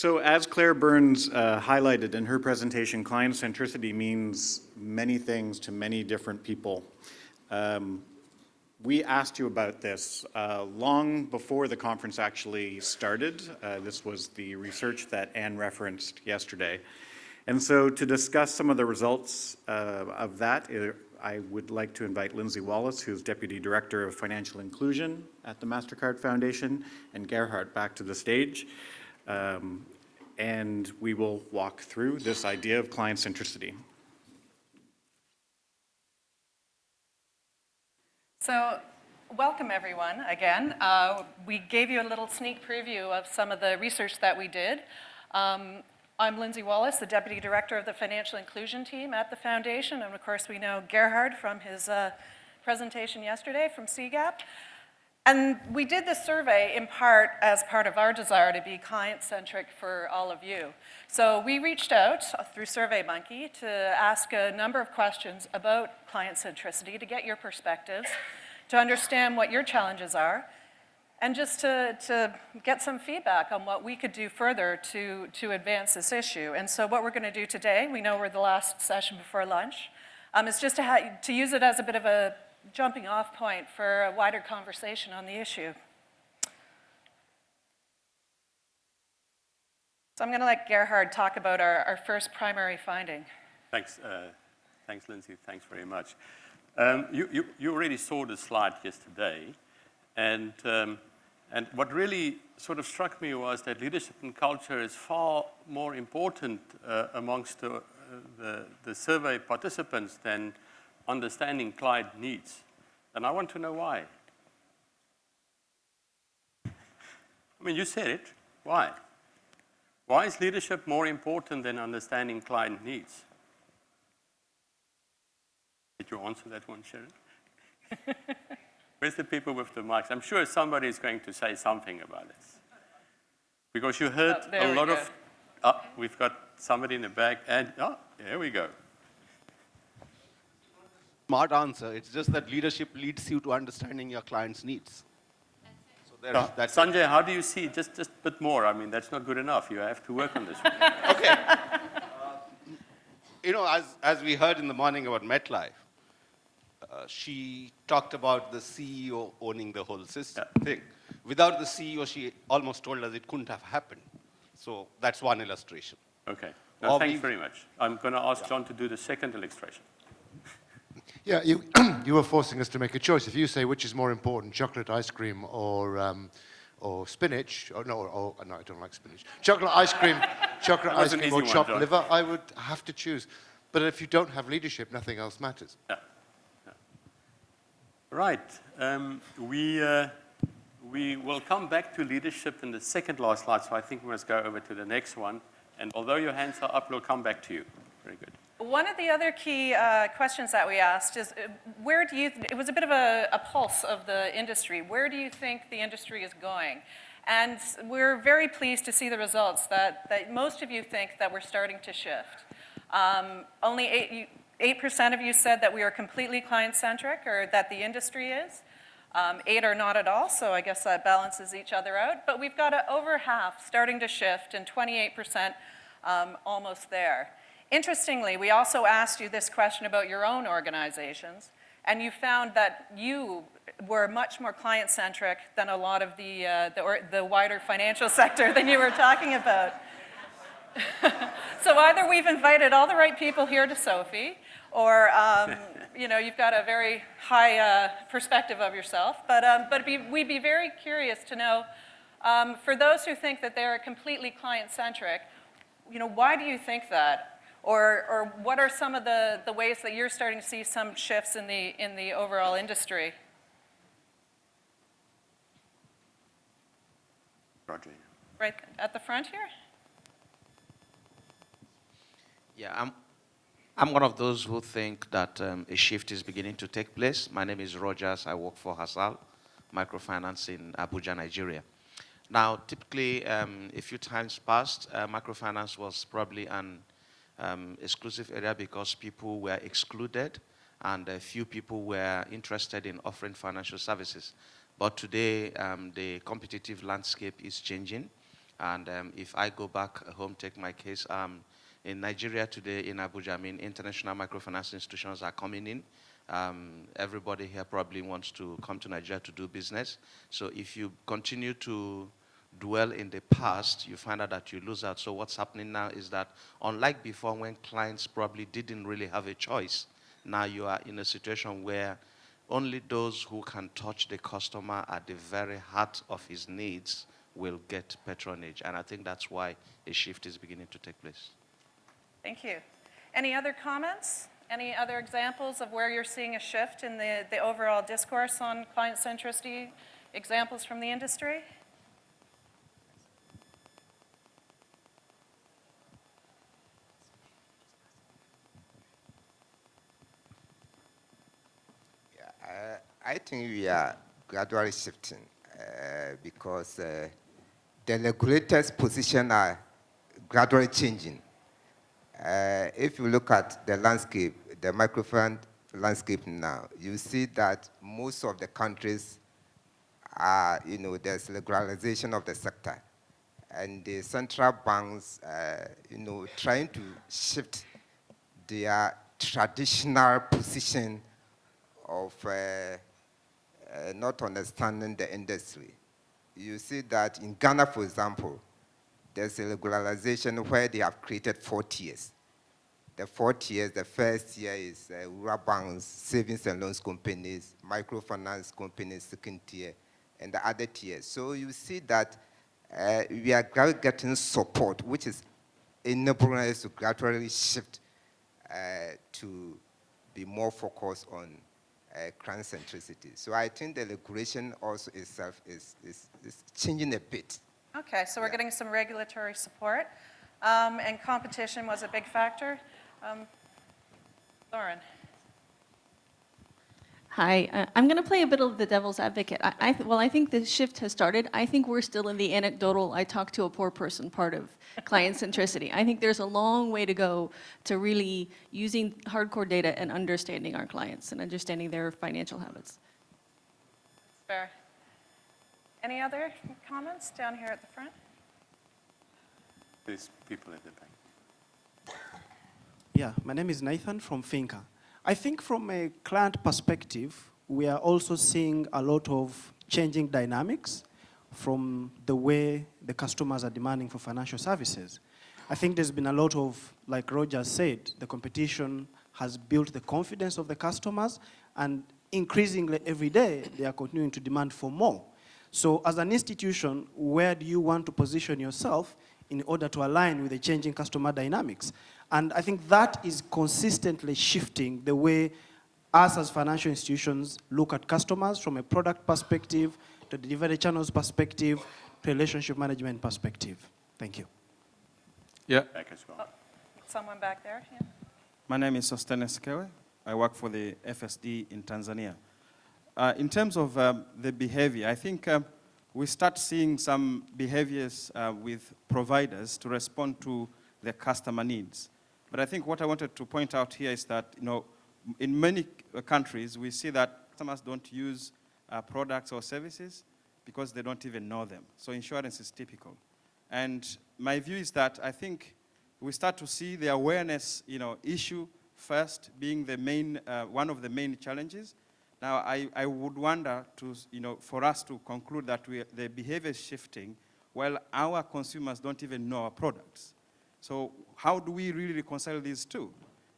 So as Claire Burns highlighted in her presentation, client centricity means many things to many different people. We asked you about this long before the conference actually started. This was the research that Anne referenced yesterday. And so to discuss some of the results of that, I would like to invite Lindsay Wallace, who's Deputy Director of Financial Inclusion at the MasterCard Foundation, and Gerhard back to the stage. And we will walk through this idea of client centricity. So, welcome everyone again. We gave you a little sneak preview of some of the research that we did. I'm Lindsay Wallace, the Deputy Director of the Financial Inclusion Team at the Foundation, and of course we know Gerhard from his presentation yesterday from CGAP. And we did this survey in part as part of our desire to be client-centric for all of you. So we reached out through SurveyMonkey to ask a number of questions about client centricity to get your perspectives, to understand what your challenges are, and just to get some feedback on what we could do further to advance this issue. And so what we're going to do today, we know we're the last session before lunch, is just to use it as a bit of a jumping off point for a wider conversation on the issue. So I'm going to let Gerhard talk about our first primary finding. Thanks, Lindsay. Thanks very much. You already saw the slide yesterday, and what really sort of struck me was that leadership and culture is far more important amongst the survey participants than understanding client needs. And I want to know why. I mean, you said it. Why? Why is leadership more important than understanding client needs? Did you answer that one, Sharon? Where's the people with the mics? I'm sure somebody is going to say something about this. Because you heard a lot of... Oh, we've got somebody in the back, and there we go. Smart answer. It's just that leadership leads you to understanding your client's needs. So that's Sanjay, how do you see just a bit more? I mean, that's not good enough. You have to work on this one. Okay. As we heard in the morning about MetLife, she talked about the CEO owning the whole system thing. Without the CEO, she almost told us it couldn't have happened. So that's one illustration. Okay. Now, thanks very much. I'm going to ask John to do the second illustration. Yeah, you were forcing us to make a choice. If you say which is more important, chocolate ice cream or spinach, no, I don't like spinach. Chocolate ice cream or chopped liver, I would have to choose. But if you don't have leadership, nothing else matters. Yeah. Right. We will come back to leadership in the second last slide, so I think we must go over to the next one. And although your hands are up, we'll come back to you. Very good. One of the other key questions that we asked is, it was a bit of a pulse of the industry. Where do you think the industry is going? And we're very pleased to see the results that most of you think that we're starting to shift. Only 8% of you said that we are completely client-centric, or that the industry is. 8 are not at all, so I guess that balances each other out. But we've got over half starting to shift, and 28% almost there. Interestingly, we also asked you this question about your own organizations, and you found that you were much more client-centric than a lot of the wider financial sector than you were talking about. So either we've invited all the right people here to SoFI, or you've got a very high perspective of yourself. But we'd be very curious to know, for those who think that they're completely client-centric, why do you think that? Or what are some of the ways that you're starting to see some shifts in the overall industry? Roger. Right at the front here? Yeah, I'm one of those who think that a shift is beginning to take place. My name is Rogers. I work for Hasal Microfinance in Abuja, Nigeria. Now, typically, a few times past, microfinance was probably an exclusive area because people were excluded and a few people were interested in offering financial services. But today, the competitive landscape is changing, And if I go back home, take my case, in Nigeria today, in Abuja, I mean, international microfinance institutions are coming in. Everybody here probably wants to come to Nigeria to do business. So if you continue to dwell in the past, you find out that you lose out. So what's happening now is that, unlike before when clients probably didn't really have a choice, now you are in a situation where only those who can touch the customer at the very heart of his needs will get patronage. And I think that's why a shift is beginning to take place. Thank you. Any other comments? Any other examples of where you're seeing a shift in the overall discourse on client centricity? Examples from the industry? I think we are gradually shifting because the regulators' position are gradually changing. If you look at the landscape, the microfinance landscape now, you see that most of the countries are, there's liberalization of the sector. And the central banks, trying to shift their traditional position of not understanding the industry. You see that in Ghana, for example, there's a regularization where they have created 4 tiers. The 4 tiers, the first tier is rural banks, savings and loans companies, microfinance companies, second tier, and the other tiers. So you see that we are getting support, which is enabling us to gradually shift to be more focused on client centricity. So I think the regulation also itself is changing a bit. Okay, so we're getting some regulatory support, and competition was a big factor. Lauren. Hi, I'm going to play a bit of the devil's advocate. I think the shift has started. I think we're still in the anecdotal, I talk to a poor person part of client centricity. I think there's a long way to go to really using hardcore data and understanding our clients and understanding their financial habits. Fair. Any other comments down here at the front? There's people at the back. Yeah, my name is Nathan from Finca. I think from a client perspective, we are also seeing a lot of changing dynamics from the way the customers are demanding for financial services. I think there's been a lot of, like Roger said, the competition has built the confidence of the customers, and increasingly every day they are continuing to demand for more. So as an institution, where do you want to position yourself in order to align with the changing customer dynamics? And I think that is consistently shifting the way us as financial institutions look at customers from a product perspective, to the delivery channels perspective, to relationship management perspective. Thank you. Yeah, Back as well. Oh, someone back there? Yeah. my name is Sostenes Kewe. I work for the FSD in Tanzania. In terms of the behavior, I think we start seeing some behaviors with providers to respond to their customer needs. But I think what I wanted to point out here is that, in many countries, we see that customers don't use products or services because they don't even know them. So insurance is typical. And my view is that I think we start to see the awareness, issue first being the main, one of the main challenges. Now, I would wonder for us to conclude that the behavior is shifting while our consumers don't even know our products. So how do we really reconcile these two?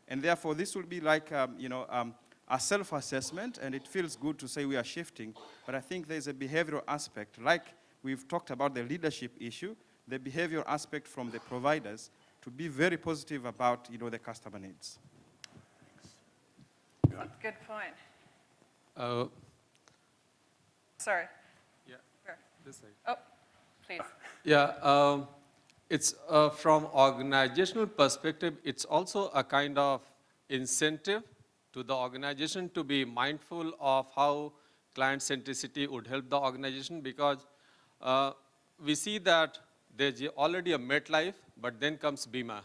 And therefore, this will be like, a self-assessment, and it feels good to say we are shifting, but I think there's a behavioral aspect, like we've talked about the leadership issue, the behavioral aspect from the providers to be very positive about, the customer needs. Good point. Uh, Sorry. Yeah, Sure. this side. Oh, please. Yeah, it's from organizational perspective, it's also a kind of incentive to the organization to be mindful of how client centricity would help the organization, because we see that there's already a MetLife, but then comes Bima,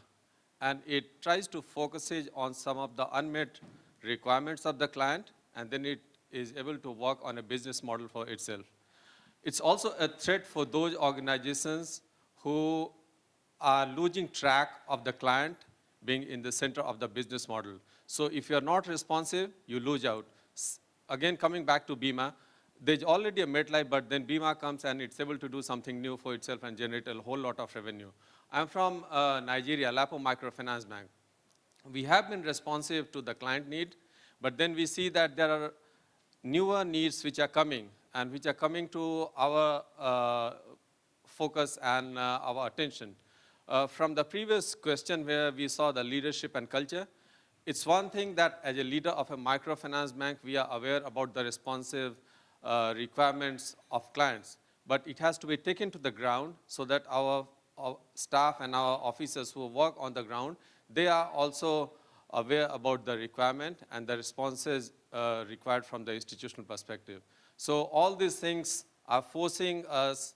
and it tries to focus on some of the unmet requirements of the client, and then it is able to work on a business model for itself. It's also a threat for those organizations who are losing track of the client being in the center of the business model. So if you're not responsive, you lose out. Again, coming back to Bima, there's already a MetLife, but then Bima comes and it's able to do something new for itself and generate a whole lot of revenue. I'm from Nigeria, Lapo Microfinance Bank. We have been responsive to the client need, but then we see that there are newer needs which are coming and which are coming to our focus and our attention. From the previous question where we saw the leadership and culture, it's one thing that as a leader of a microfinance bank, we are aware about the responsive requirements of clients, but it has to be taken to the ground so that our staff and our officers who work on the ground, they are also aware about the requirement and the responses required from the institutional perspective. So all these things are forcing us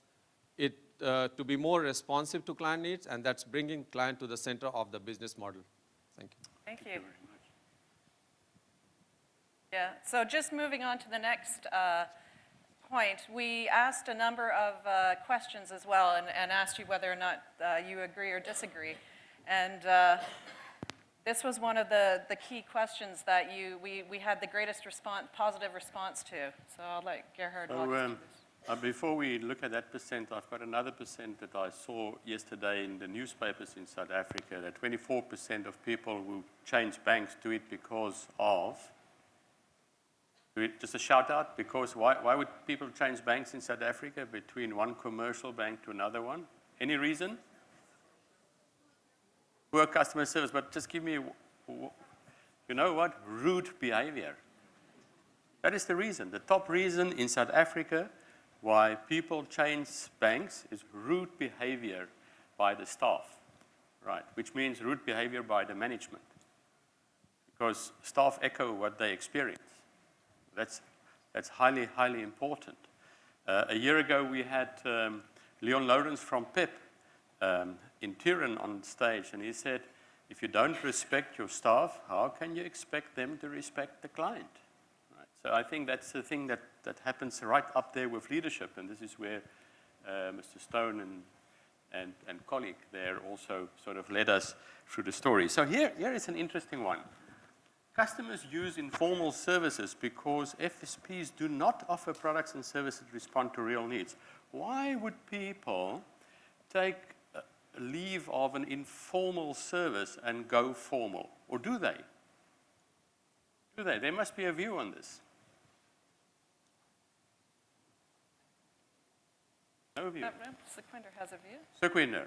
to be more responsive to client needs, and that's bringing client to the center of the business model. Thank you. Thank you. Yeah, so just moving on to the next point, we asked a number of questions as well and asked you whether or not you agree or disagree. And this was one of the key questions that we had the greatest positive response to. So I'll let Gerhard walk us through this. Before we look at that percent, I've got another percent that I saw yesterday in the newspapers in South Africa, that 24% of people who change banks do it because of, just a shout out, because why would people change banks in South Africa between one commercial bank to another one? Any reason? Poor customer service, but just give me, you know what? Rude behavior. That is the reason. The top reason in South Africa why people change banks is rude behavior by the staff, right? Which means rude behavior by the management. Because staff echo what they experience. That's highly, highly important. A year ago, we had Leon Lawrence from PIP in Turin on stage, and he said, if you don't respect your staff, how can you expect them to respect the client? So I think that's the thing that happens right up there with leadership, and this is where Mr. Stone and colleague there also sort of led us through the story. So here is an interesting one. Customers use informal services because FSPs do not offer products and services that respond to real needs. Why would people take leave of an informal service and go formal? Or do they? Do they? There must be a view on this. No view. Sequinder has a view. Sequinder.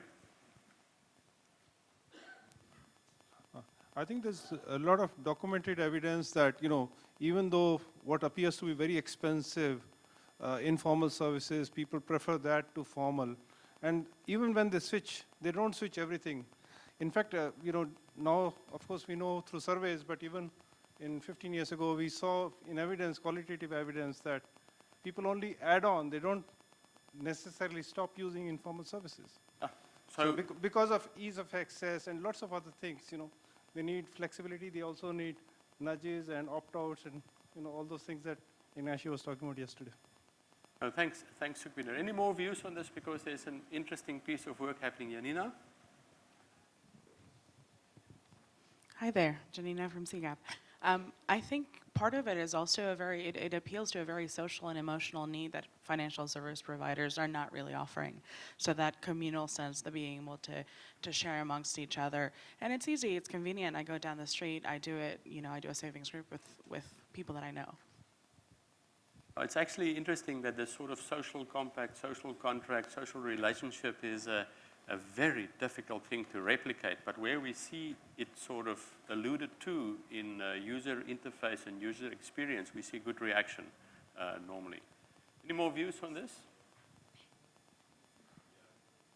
I think there's a lot of documented evidence that, even though what appears to be very expensive informal services, people prefer that to formal. And even when they switch, they don't switch everything. In fact, now, of course, we know through surveys, but even in 15 years ago, we saw in evidence, qualitative evidence, that people only add on. They don't necessarily stop using informal services. So because of ease of access and lots of other things, they need flexibility. They also need nudges and opt-outs and all those things that Ignacio was talking about yesterday. Oh, thanks, Sukhvinder. Any more views on this? Because there's an interesting piece of work happening here. Nina? Hi there, Janina from CGAP. I think part of it is also it appeals to a very social and emotional need that financial service providers are not really offering. So that communal sense, the being able to share amongst each other. And it's easy, it's convenient. I go down the street, I do it, I do a savings group with people that I know. It's actually interesting that this sort of social compact, social contract, social relationship is a very difficult thing to replicate, but where we see it sort of alluded to in user interface and user experience, we see good reaction normally. Any more views on this?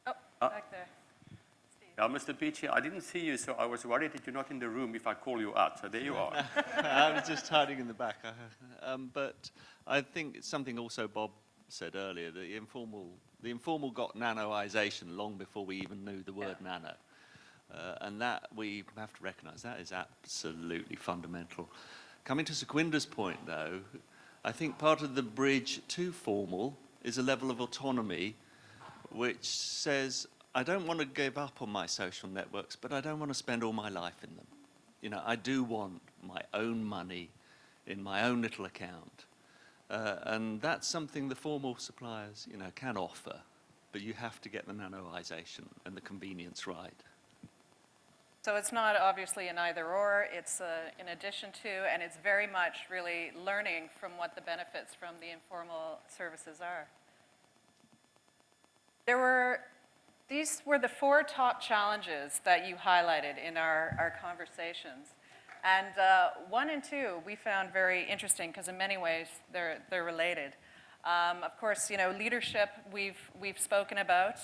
Oh, back there. Steve. Now, Mr. Peachy, I didn't see you, so I was worried that you're not in the room if I call you out, so there you are. I was just hiding in the back. But I think it's something also Bob said earlier, the informal got nanoization long before we even knew the word nano. And that we have to recognize that is absolutely fundamental. Coming to Sequinder's point, though, I think part of the bridge to formal is a level of autonomy which says, I don't want to give up on my social networks, but I don't want to spend all my life in them. You know, I do want my own money in my own little account. And that's something the formal suppliers, you know, can offer, but you have to get the nanoization and the convenience right. So it's not obviously an either or, it's in addition to, and it's very much really learning from what the benefits from the informal services are. These were the 4 top challenges that you highlighted in our conversations. And 1 and 2 we found very interesting because in many ways they're related. Of course, you know, leadership we've spoken about.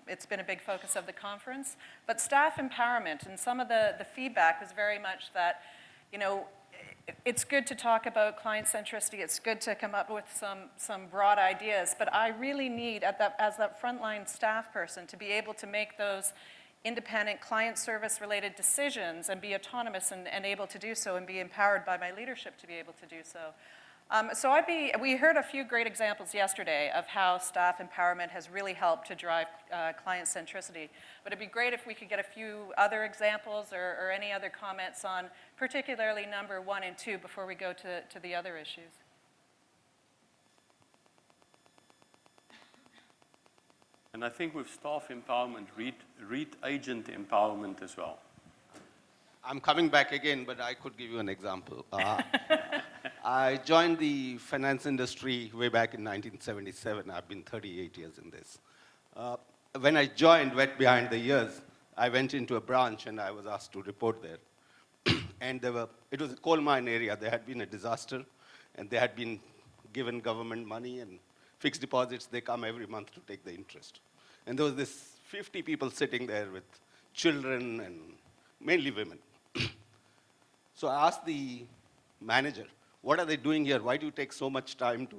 It's been a big focus of the conference. But staff empowerment, and some of the feedback was very much that, you know, it's good to talk about client centricity. It's good to come up with some broad ideas. But I really need, as that frontline staff person, to be able to make those independent client service related decisions and be autonomous and able to do so and be empowered by my leadership to be able to do so. We heard a few great examples yesterday of how staff empowerment has really helped to drive client centricity. But it'd be great if we could get a few other examples or any other comments on particularly number 1 and 2 before we go to the other issues. And I think with staff empowerment, read agent empowerment as well. I'm coming back again, but I could give you an example. I joined the finance industry way back in 1977. I've been 38 years in this. When I joined, wet behind the ears, I went into a branch and I was asked to report there. And it was a coal mine area. There had been a disaster, and they had been given government money and fixed deposits. They come every month to take the interest. And there was this 50 people sitting there with children and mainly women. So I asked the manager, what are they doing here? Why do you take so much time to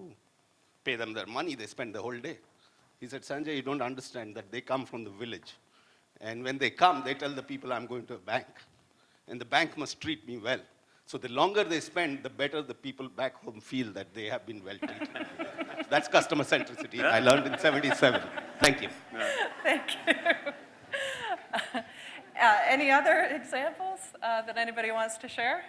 pay them their money? They spend the whole day. He said, Sanjay, you don't understand that they come from the village. And when they come, they tell the people I'm going to a bank. And the bank must treat me well. So the longer they spend, the better the people back home feel that they have been well treated. That's customer centricity. I learned in 77. Thank you. Thank you. Any other examples that anybody wants to share?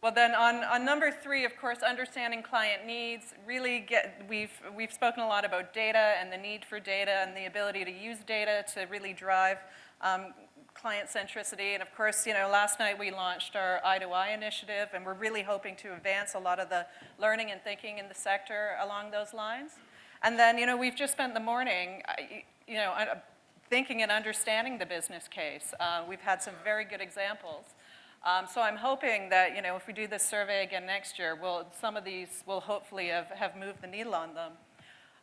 Well, then on number 3, of course, understanding client needs. We've spoken a lot about data and the need for data and the ability to use data to really drive client centricity. And of course, you know, last night we launched our I2I initiative, and we're really hoping to advance a lot of the learning and thinking in the sector along those lines. And then, you know, we've just spent the morning, you know, thinking and understanding the business case. We've had some very good examples. So I'm hoping that, you know, if we do this survey again next year, some of these will hopefully have moved the needle on them.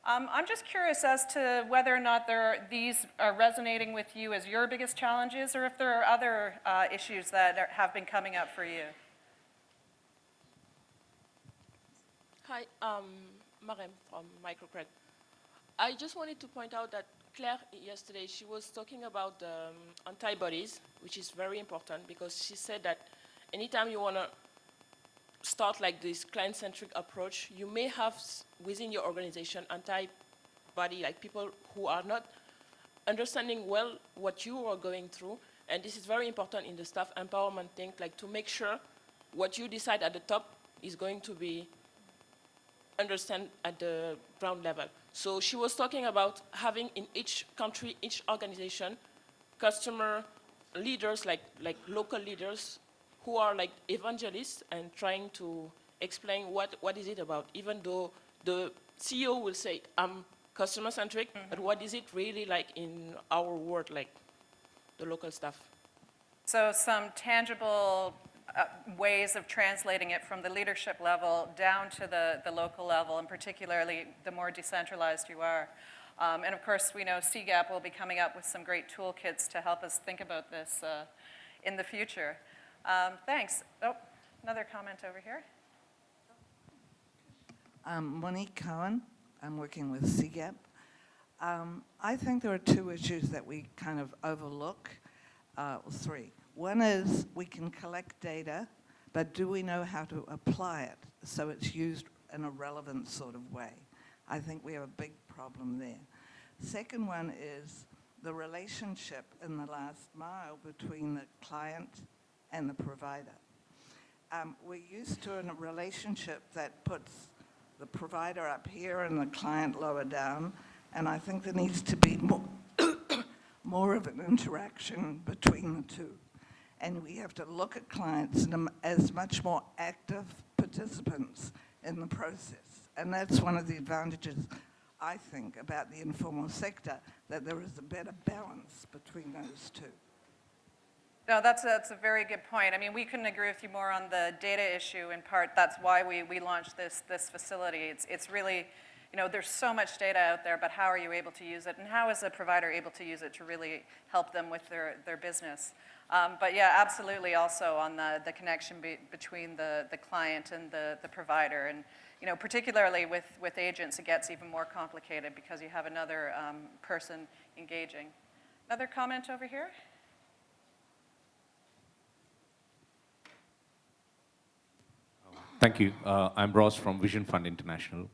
I'm just curious as to whether or not these are resonating with you as your biggest challenges, or if there are other issues that have been coming up for you. Hi, Marem from Microcredit. I just wanted to point out that Claire, yesterday, she was talking about antibodies, which is very important, because she said that anytime you want to start like this client-centric approach, you may have within your organization antibody, like people who are not understanding well what you are going through. And this is very important in the staff empowerment thing, like to make sure what you decide at the top is going to be understand at the ground level. So she was talking about having in each country, each organization, customer leaders, like local leaders, who are like evangelists and trying to explain what is it about, even though the CEO will say, I'm customer-centric, but what is it really like in our world, like the local stuff? So some tangible ways of translating it from the leadership level down to the local level, and particularly the more decentralized you are. And of course, we know CGAP will be coming up with some great toolkits to help us think about this in the future. Thanks. Oh, another comment over here. Monique Cohen. I'm working with CGAP. I think there are 2 issues that we kind of overlook, 3. One is we can collect data, but do we know how to apply it so it's used in a relevant sort of way? I think we have a big problem there. Second one is the relationship in the last mile between the client and the provider. We're used to a relationship that puts the provider up here and the client lower down, and I think there needs to be more of an interaction between the two. And we have to look at clients as much more active participants in the process. And that's one of the advantages, I think, about the informal sector, that there is a better balance between those two. No, that's a very good point. I mean, we couldn't agree with you more on the data issue. In part, that's why we launched this facility. It's really, you know, there's so much data out there, but how are you able to use it? And how is a provider able to use it to really help them with their business? But yeah, absolutely also on the connection between the client and the provider. And, you know, particularly with agents, it gets even more complicated because you have another person engaging. Another comment over here? Thank you. I'm Ross from Vision Fund International.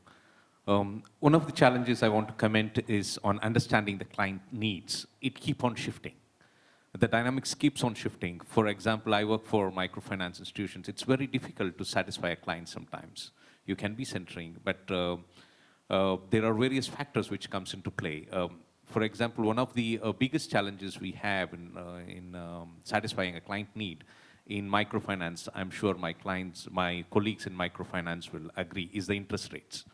One of the challenges I want to comment is on understanding the client needs. It keeps on shifting. The dynamics keeps on shifting. For example, I work for microfinance institutions. It's very difficult to satisfy a client sometimes. You can be centering, but there are various factors which comes into play. For example, one of the biggest challenges we have in satisfying a client need in microfinance, I'm sure my colleagues in microfinance will agree, is the interest rates.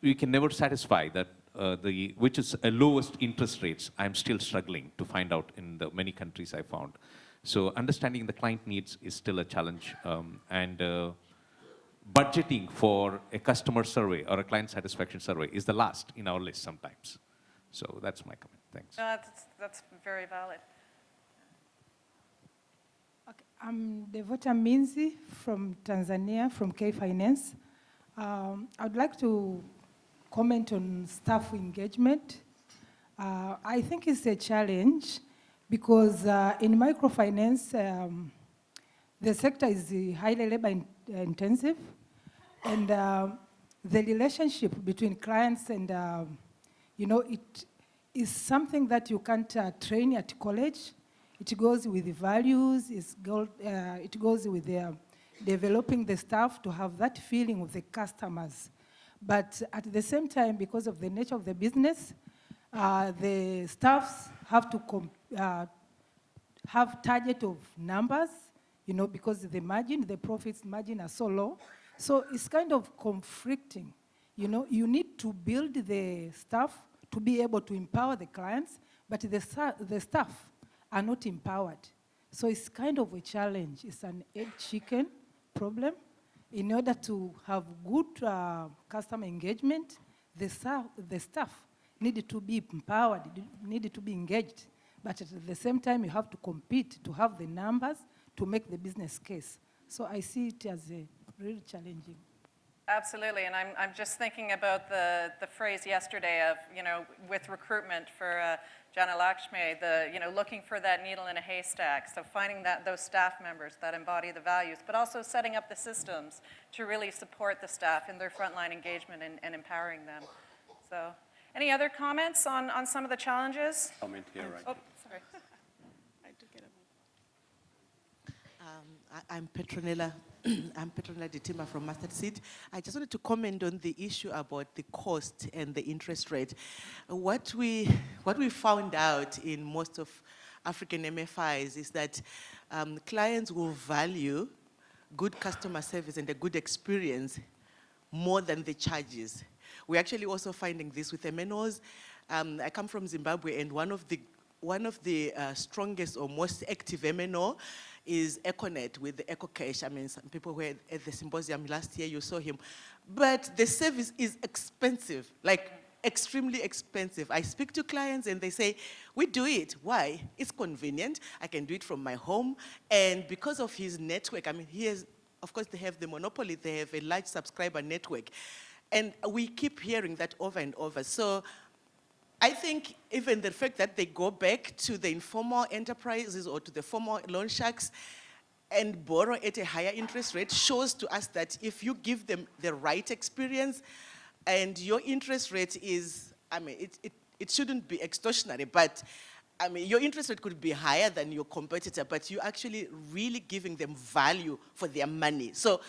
We can never satisfy that, which is a lowest interest rates, I'm still struggling to find out in the many countries I found. So understanding the client needs is still a challenge. And budgeting for a customer survey or a client satisfaction survey is the last in our list sometimes. So that's my comment, thanks. That's very valid. Okay. I'm Devota Minzi from Tanzania, from K Finance. I'd like to comment on staff engagement. I think it's a challenge because in microfinance, the sector is highly labor intensive, and the relationship between clients and, you know, it is something that you can't train at college. It goes with the values, it goes with developing the staff to have that feeling with the customers. But at the same time, because of the nature of the business, the staffs have to have target of numbers, you know, because the profits margin are so low. So it's kind of conflicting. You know, you need to build the staff to be able to empower the clients, but the staff are not empowered. So it's kind of a challenge. It's an egg chicken problem. In order to have good customer engagement, the staff needed to be empowered, needed to be engaged. But at the same time, you have to compete to have the numbers to make the business case. So I see it as really challenging. Absolutely, and I'm just thinking about the phrase yesterday of, you know, with recruitment for Jana Lakshmi, you know, looking for that needle in a haystack. So finding those staff members that embody the values, but also setting up the systems to really support the staff in their frontline engagement and empowering them. So, any other comments on some of the challenges? Comment here, right? Oh, sorry. I'm Petronella. I'm Petronella Ditima from Mastercard. I just wanted to comment on the issue about the cost and the interest rate. What we found out in most of African MFIs is that clients will value good customer service and a good experience more than the charges. We're actually also finding this with MNOs. I come from Zimbabwe, and one of the strongest or most active MNO is EcoNet with the EcoCash. I mean, some people were at the symposium last year, you saw him. But the service is expensive, like extremely expensive. I speak to clients and they say, we do it. Why? It's convenient. I can do it from my home. And because of his network, I mean, he has, of course, they have the monopoly. They have a large subscriber network. And we keep hearing that over and over. So I think even the fact that they go back to the informal enterprises or to the formal loan sharks and borrow at a higher interest rate shows to us that if you give them the right experience, and your interest rate is, I mean, it shouldn't be extortionary, but I mean, your interest rate could be higher than your competitor, but you're actually really giving them value for their money. So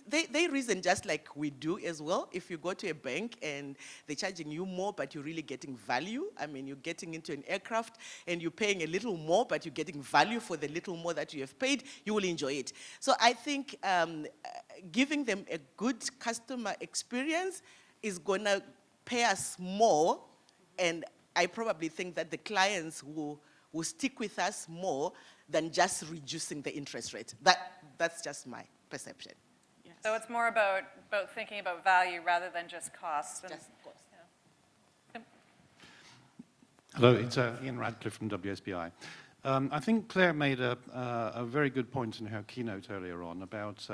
they reason just like we do as well. If you go to a bank and they're charging you more, but you're really getting value, I mean, you're getting into an aircraft and you're paying a little more, but you're getting value for the little more that you have paid, you will enjoy it. So I think giving them a good customer experience is gonna pay us more, and I probably think that the clients will stick with us more than just reducing the interest rate. That's just my perception. Yes. So it's more about thinking about value rather than just cost. Just cost. Yeah. Hello, it's Ian Radcliffe from WSBI. I think Claire made a very good point in her keynote earlier on about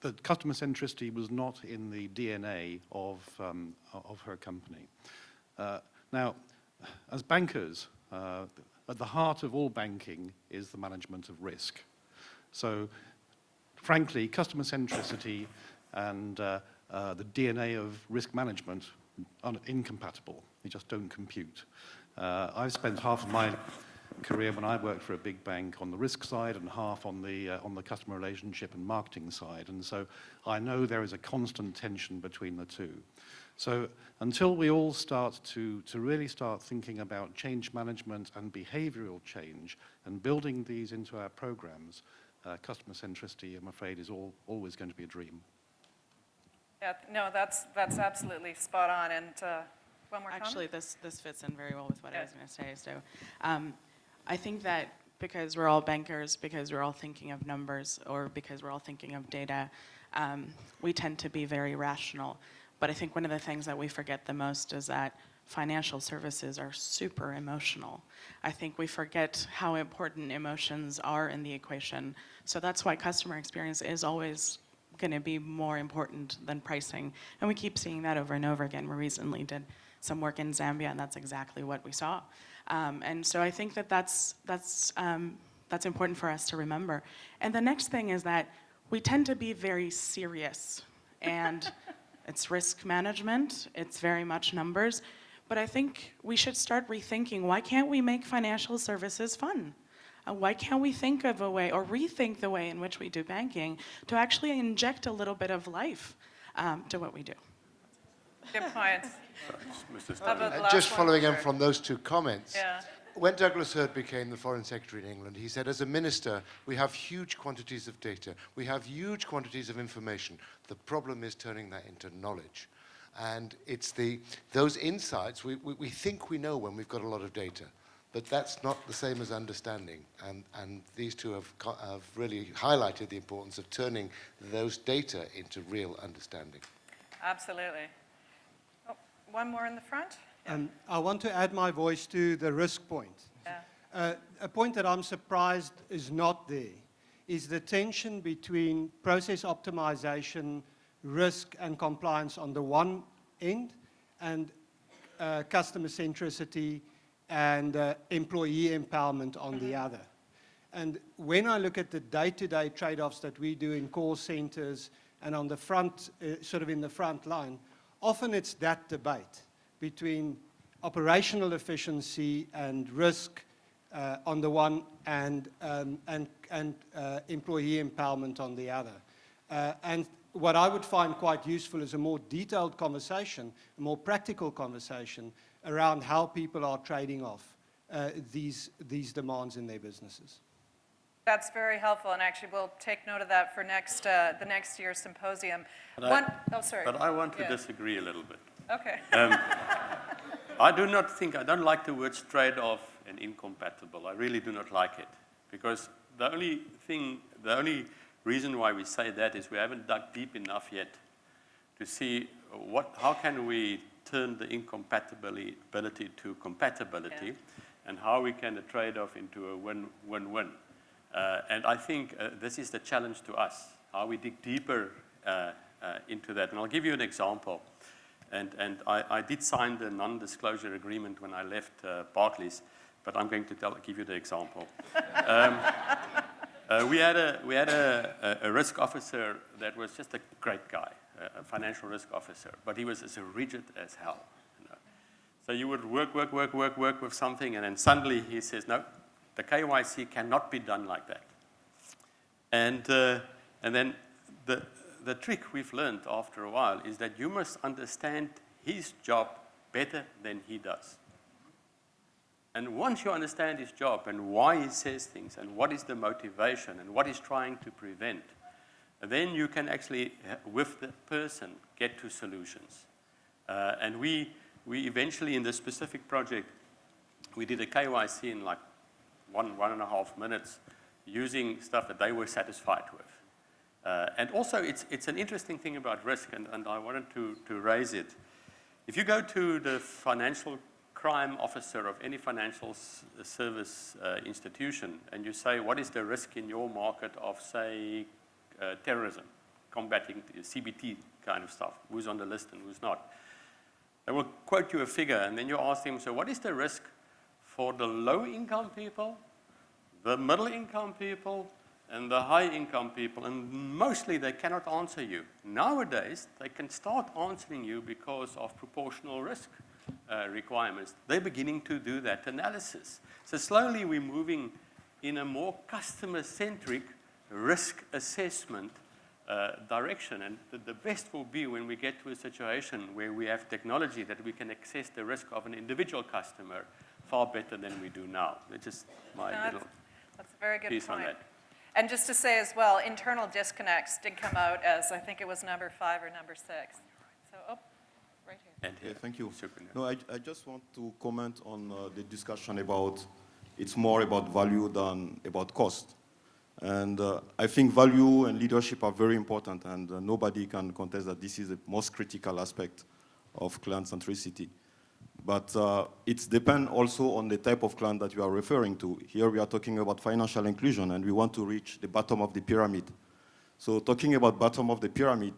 that customer centricity was not in the DNA of her company. Now, as bankers, at the heart of all banking is the management of risk. So, frankly, customer centricity and the DNA of risk management are incompatible. They just don't compute. I've spent half of my career when I worked for a big bank on the risk side and half on the customer relationship and marketing side. And so I know there is a constant tension between the two. So until we all start to really start thinking about change management and behavioral change and building these into our programs, customer centricity, I'm afraid, is always going to be a dream. Yeah, no, that's absolutely spot on. And one more comment? Actually, this fits in very well with what I was going to say. So I think that because we're all bankers, because we're all thinking of numbers, or because we're all thinking of data, we tend to be very rational. But I think one of the things that we forget the most is that financial services are super emotional. I think we forget how important emotions are in the equation. So that's why customer experience is always going to be more important than pricing. And we keep seeing that over and over again. We recently did some work in Zambia, and that's exactly what we saw. And so I think that that's important for us to remember. And the next thing is that we tend to be very serious, and it's risk management, it's very much numbers, but I think we should start rethinking, why can't we make financial services fun? Why can't we think of a way, or rethink the way in which we do banking, to actually inject a little bit of life to what we do? Good point. Just following on from those two comments, Yeah. when Douglas Hurd became the Foreign Secretary in England, he said, as a minister, we have huge quantities of data. We have huge quantities of information. The problem is turning that into knowledge. And it's those insights, we think we know when we've got a lot of data, but that's not the same as understanding. And these two have really highlighted the importance of turning those data into real understanding. Absolutely. Oh, one more in the front. I want to add my voice to the risk point. Yeah. A point that I'm surprised is not there is the tension between process optimization, risk and compliance on the one end, and customer centricity and employee empowerment on the other. And when I look at the day-to-day trade-offs that we do in call centers and on the front, sort of in the front line, often it's that debate between operational efficiency and risk on the one and employee empowerment on the other. And what I would find quite useful is a more detailed conversation, a more practical conversation around how people are trading off these demands in their businesses. That's very helpful, and actually we'll take note of that for the next year's symposium. Sorry. But I want to disagree a little bit. Okay. I don't like the words trade-off and incompatible. I really do not like it, because the only reason why we say that is we haven't dug deep enough yet to see how can we turn the incompatibility to compatibility, and how we can trade off into a win-win-win. And I think this is the challenge to us, how we dig deeper into that. And I'll give you an example. And I did sign the non-disclosure agreement when I left Barclays, but I'm going to give you the example. We had a risk officer that was just a great guy, a financial risk officer, but he was as rigid as hell. You know? So you would work with something, and then suddenly he says, no, the KYC cannot be done like that. And then the trick we've learned after a while is that you must understand his job better than he does. And once you understand his job and why he says things and what is the motivation and what he's trying to prevent, then you can actually, with the person, get to solutions. And we eventually, in this specific project, we did a KYC in like 1.5 minutes using stuff that they were satisfied with. And also, it's an interesting thing about risk, and I wanted to raise it. If you go to the financial crime officer of any financial service institution, and you say, what is the risk in your market of, say, terrorism, combating CBT kind of stuff, who's on the list and who's not? They will quote you a figure, and then you ask them, so what is the risk for the low-income people, the middle-income people, and the high-income people? And mostly they cannot answer you. Nowadays, they can start answering you because of proportional risk requirements. They're beginning to do that analysis. So slowly we're moving in a more customer-centric risk assessment direction. And the best will be when we get to a situation where we have technology that we can assess the risk of an individual customer far better than we do now. That's just my little that's a very good piece point. on that. And just to say as well, internal disconnects did come out as, I think it was number 5 or number 6. So, right here. And yeah, thank you. No, I just want to comment on the discussion about it's more about value than about cost. And I think value and leadership are very important, and nobody can contest that this is the most critical aspect of client centricity. But it depends also on the type of client that you are referring to. Here we are talking about financial inclusion, and we want to reach the bottom of the pyramid. So talking about bottom of the pyramid,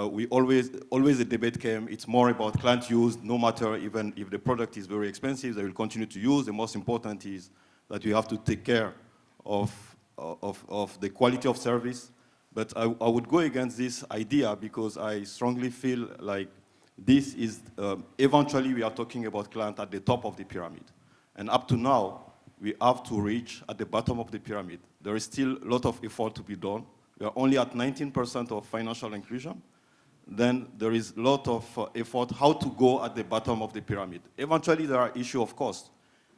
we always the debate came, it's more about client use, no matter even if the product is very expensive, they will continue to use. The most important is that you have to take care of the quality of service. But I would go against this idea because I strongly feel like this is, eventually we are talking about client at the top of the pyramid. And up to now, we have to reach at the bottom of the pyramid. There is still a lot of effort to be done. We are only at 19% of financial inclusion. Then there is a lot of effort how to go at the bottom of the pyramid. Eventually, there are issues of cost.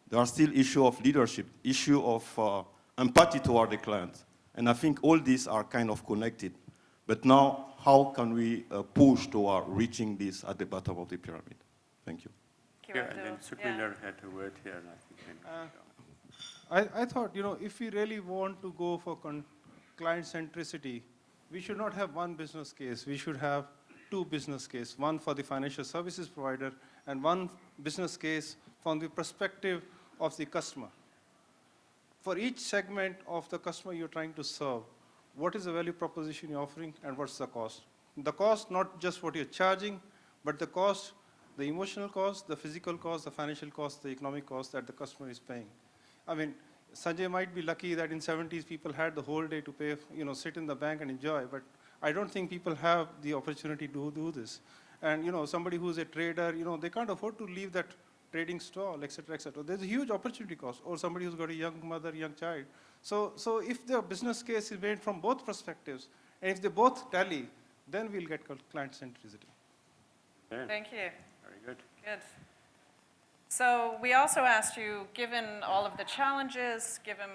There are still issues of leadership, issue of empathy toward the client. And I think all these are kind of connected. But now, how can we push toward reaching this at the bottom of the pyramid? Thank you. Yeah, and then Sukhwinder had a word here. And I thought, if we really want to go for client centricity, we should not have one business case. We should have 2 business cases, one for the financial services provider and one business case from the perspective of the customer. For each segment of the customer you're trying to serve, what is the value proposition you're offering and what's the cost? The cost, not just what you're charging, but the cost, the emotional cost, the physical cost, the financial cost, the economic cost that the customer is paying. I mean, Sanjay might be lucky that in 70s people had the whole day to pay, sit in the bank and enjoy, but I don't think people have the opportunity to do this. And somebody who's a trader, they can't afford to leave that trading stall, et cetera, et cetera. There's a huge opportunity cost, or somebody who's got a young mother, young child. So if the business case is made from both perspectives, and if they both tally, then we'll get client centricity. Yeah. Thank you. Very good. Good. So we also asked you, given all of the challenges, given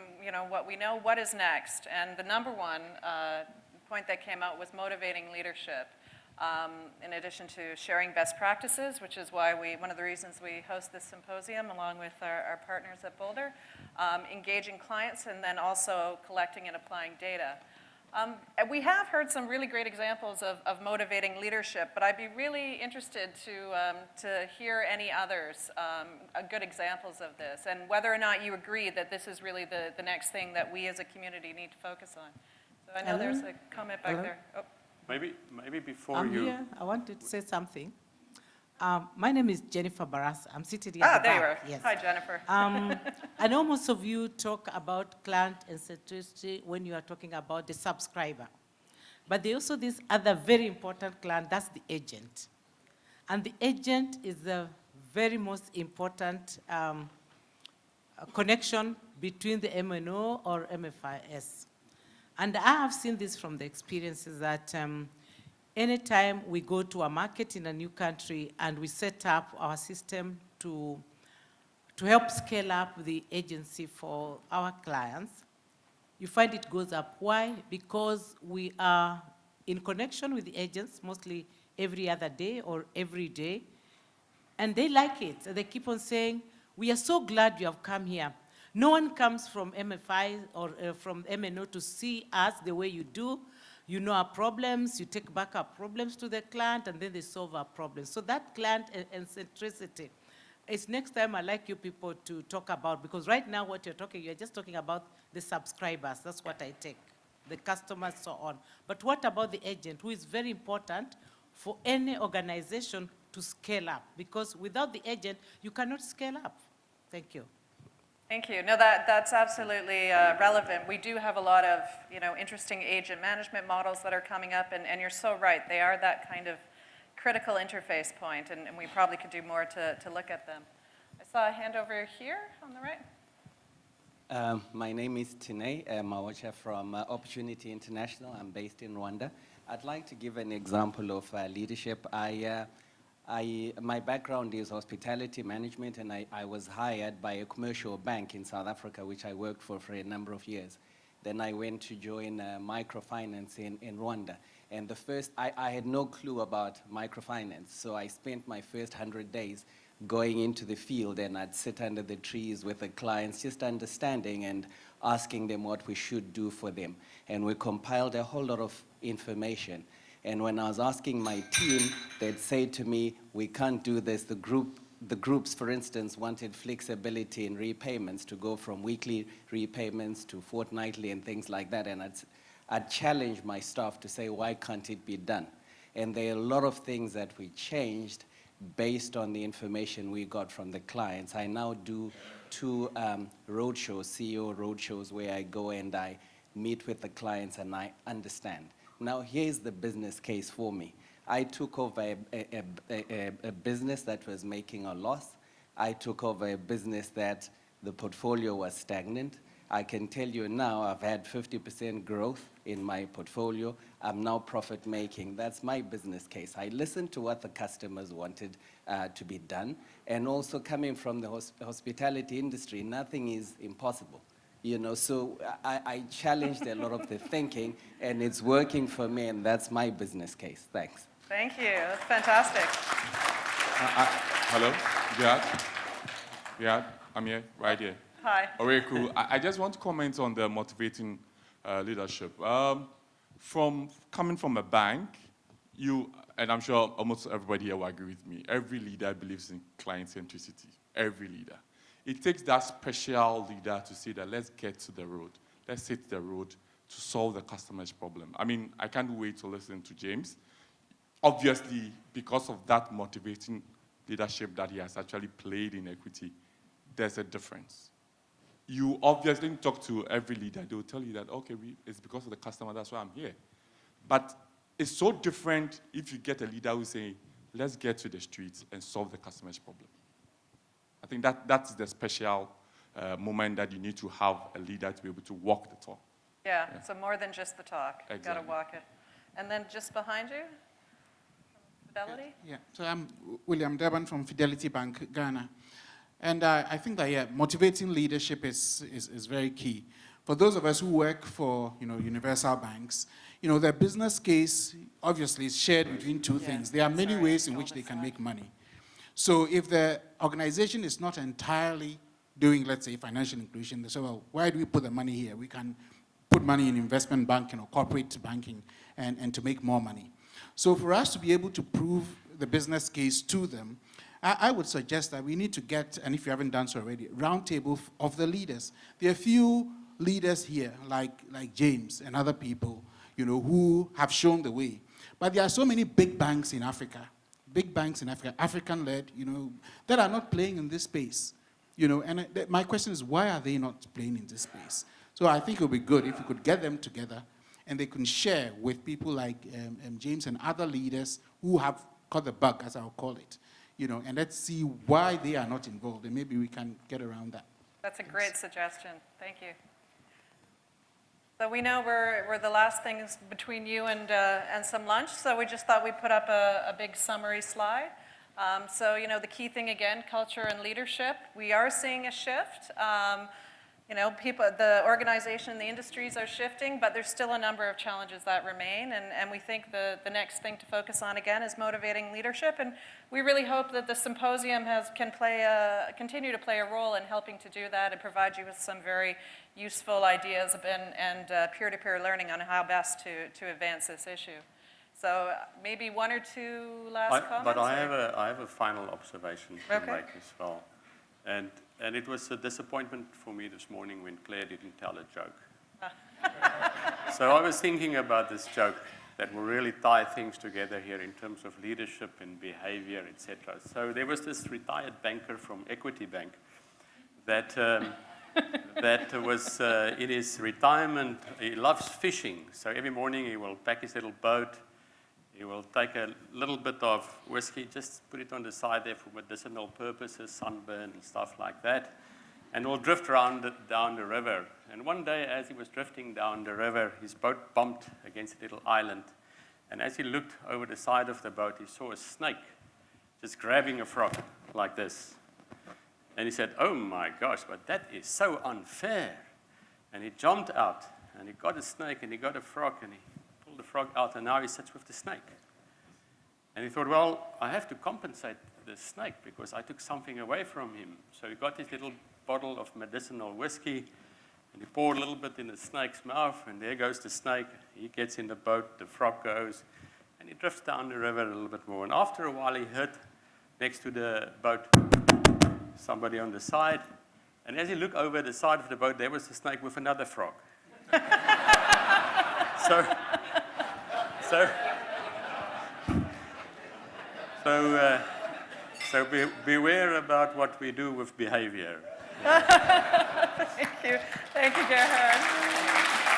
what we know, what is next? And the number one point that came out was motivating leadership. In addition to sharing best practices, which is why one of the reasons we host this symposium along with our partners at Boulder, engaging clients, and then also collecting and applying data. We have heard some really great examples of motivating leadership, but I'd be really interested to hear any others, good examples of this, and whether or not you agree that this is really the next thing that we as a community need to focus on. So I know there's a comment back there. Oh. Maybe before I'm you... here. I wanted to say something. My name is Jennifer Barras. I'm sitting here. Ah, there you are. Yes. Hi, Jennifer. I know most of you talk about client and centricity when you are talking about the subscriber. But there's also this other very important client, that's the agent. And the agent is the very most important connection between the MNO or MFIS. And I have seen this from the experiences that anytime we go to a market in a new country and we set up our system to help scale up the agency for our clients, you find it goes up. Why? Because we are in connection with the agents mostly every other day or every day, and they like it. They keep on saying, we are so glad you have come here. No one comes from MFI or from MNO to see us the way you do. You know our problems, you take back our problems to the client, and then they solve our problems. So that client and centricity, it's next time I'd like you people to talk about, because right now what you're just talking about the subscribers. That's what I take, the customers, so on. But what about the agent, who is very important for any organization to scale up? Because without the agent, you cannot scale up. Thank you. Thank you. No, that's absolutely relevant. We do have a lot of, interesting agent management models that are coming up, and you're so right. They are that kind of critical interface point, and we probably could do more to look at them. I saw a hand over here on the right. My name is Tine Mawacha from Opportunity International. I'm based in Rwanda. I'd like to give an example of leadership. My background is hospitality management, and I was hired by a commercial bank in South Africa, which I worked for a number of years. Then I went to join microfinance in Rwanda. And I had no clue about microfinance, so I spent my first 100 days going into the field, and I'd sit under the trees with the clients, just understanding and asking them what we should do for them. And we compiled a whole lot of information. And when I was asking my team, they'd say to me, we can't do this. The groups, for instance, wanted flexibility in repayments to go from weekly repayments to fortnightly and things like that. And I'd challenge my staff to say, why can't it be done? And there are a lot of things that we changed based on the information we got from the clients. I now do 2 roadshows, CEO roadshows, where I go and I meet with the clients and I understand. Now, here's the business case for me. I took over a business that was making a loss. I took over a business that the portfolio was stagnant. I can tell you now I've had 50% growth in my portfolio. I'm now profit making. That's my business case. I listened to what the customers wanted to be done. And also coming from the hospitality industry, nothing is impossible. So I challenged a lot of the thinking, and it's working for me, and that's my business case. Thanks. Thank you. That's fantastic. Hello, Gerhard. Gerhard, I'm here, right here. Hi. Very cool. I just want to comment on the motivating leadership. Coming from a bank, and I'm sure almost everybody here will agree with me, every leader believes in client centricity, every leader. It takes that special leader to say that let's get to the road. Let's hit the road to solve the customer's problem. I mean, I can't wait to listen to James. Obviously, because of that motivating leadership that he has actually played in equity, there's a difference. You obviously talk to every leader, they will tell you that, okay, it's because of the customer, that's why I'm here. But it's so different if you get a leader who's saying, let's get to the streets and solve the customer's problem. I think that's the special moment that you need to have a leader to be able to walk the talk. Yeah, so more than just the talk. Exactly. You've got to walk it. And then just behind you, Fidelity? Yeah, so I'm William Durban from Fidelity Bank, Ghana. And I think that, motivating leadership is very key. For those of us who work for, universal banks, their business case obviously is shared between 2 things. There are many ways in which they can make money. So if the organization is not entirely doing, let's say, financial inclusion, they say, well, why do we put the money here? We can put money in investment banking or corporate banking and to make more money. So for us to be able to prove the business case to them, I would suggest that we need to get, and if you haven't done so already, a roundtable of the leaders. There are a few leaders here, like James and other people, who have shown the way. But there are so many big banks in Africa big banks in Africa, African-led, that are not playing in this space. And my question is, why are they not playing in this space? So I think it would be good if we could get them together and they can share with people like James and other leaders who have caught the bug, as I'll call it, and let's see why they are not involved, and maybe we can get around that. That's a great suggestion. Thank you. So we know we're the last things between you and some lunch, so we just thought we'd put up a big summary slide. So, the key thing again, culture and leadership. We are seeing a shift. The organization and the industries are shifting, but there's still a number of challenges that remain, and we think the next thing to focus on again is motivating leadership, and we really hope that the symposium can continue to play a role in helping to do that and provide you with some very useful ideas and peer-to-peer learning on how best to advance this issue. So maybe one or two last comments? But I have a final observation to make as well. And it was a disappointment for me this morning when Claire didn't tell a joke. So I was thinking about this joke that will really tie things together here in terms of leadership and behavior, etc. So there was this retired banker from Equity Bank that was in his retirement. He loves fishing. So every morning he will pack his little boat. He will take a little bit of whiskey, just put it on the side there for medicinal purposes, sunburn and stuff like that, and will drift around down the river. And one day, as he was drifting down the river, his boat bumped against a little island. And as he looked over the side of the boat, he saw a snake just grabbing a frog like this. And he said, "Oh my gosh, but that is so unfair." And he jumped out, and he got a snake, and he got a frog, and he the frog out, and now he sits with the snake. And he thought, well, I have to compensate the snake because I took something away from him. So he got his little bottle of medicinal whiskey, and he poured a little bit in the snake's mouth, and there goes the snake. He gets in the boat, the frog goes, and he drifts down the river a little bit more. And after a while, he heard next to the boat somebody on the side, and as he looked over the side of the boat, there was the snake with another frog. So beware about what we do with behavior. Thank you. Thank you, Gerhard.